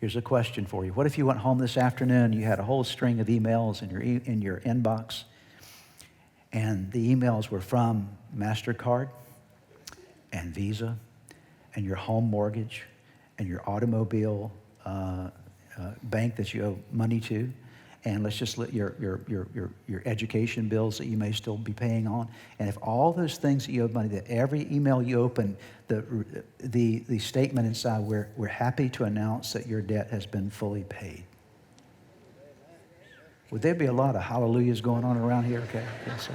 Here's a question for you. What if you went home this afternoon, you had a whole string of emails in your inbox, and the emails were from MasterCard and Visa and your home mortgage and your automobile bank that you owe money to, and let's just let your education bills that you may still be paying on. And if all those things that you owe money, that every email you open, the statement inside, we're happy to announce that your debt has been fully paid. Would there be a lot of hallelujahs going on around here? Okay. Yes, sir.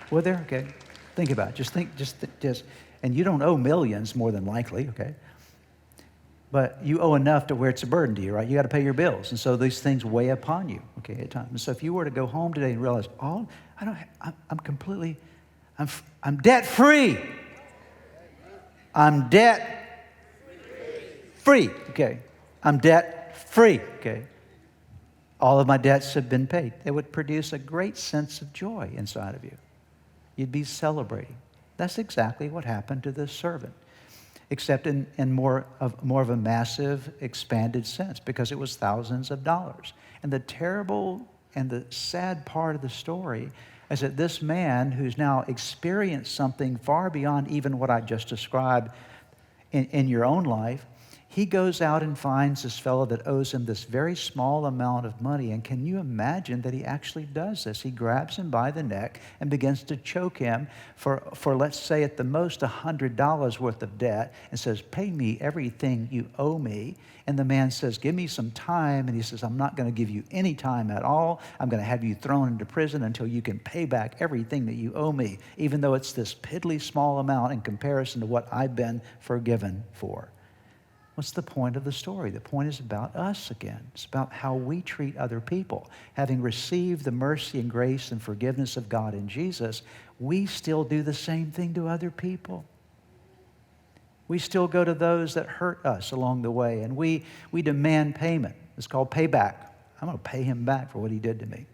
Would there? Okay. Think about it. Just, and you don't owe millions, more than likely, okay? But you owe enough to where it's a burden to you, right? You got to pay your bills. And so these things weigh upon you, okay, at times. And so if you were to go home today and realize, I'm debt-free. I'm debt-free, okay? I'm debt-free, okay? All of my debts have been paid. It would produce a great sense of joy inside of you. You'd be celebrating. That's exactly what happened to this servant, except in more of a massive, expanded sense, because it was thousands of dollars. And the terrible and the sad part of the story is that this man, who's now experienced something far beyond even what I just described in your own life, he goes out and finds this fellow that owes him this very small amount of money. And can you imagine that he actually does this? He grabs him by the neck and begins to choke him for let's say, at the most $100 worth of debt, and says, pay me everything you owe me. And the man says, give me some time. And he says, I'm not going to give you any time at all. I'm going to have you thrown into prison until you can pay back everything that you owe me, even though it's this piddly small amount in comparison to what I've been forgiven for. What's the point of the story? The point is about us again. It's about how we treat other people. Having received the mercy and grace and forgiveness of God in Jesus, we still do the same thing to other people. We still go to those that hurt us along the way, and we demand payment. It's called payback. I'm going to pay him back for what he did to me.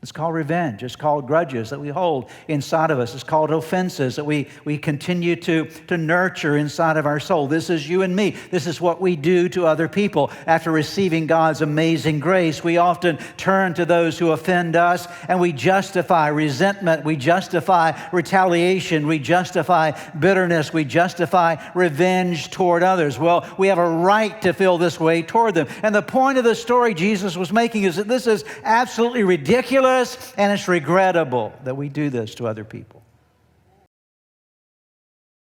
It's called revenge. It's called grudges that we hold inside of us. It's called offenses that we continue to nurture inside of our soul. This is you and me. This is what we do to other people. After receiving God's amazing grace, we often turn to those who offend us, and we justify resentment. We justify retaliation. We justify bitterness. We justify revenge toward others. Well, we have a right to feel this way toward them. And the point of the story Jesus was making is that this is absolutely ridiculous, and it's regrettable that we do this to other people.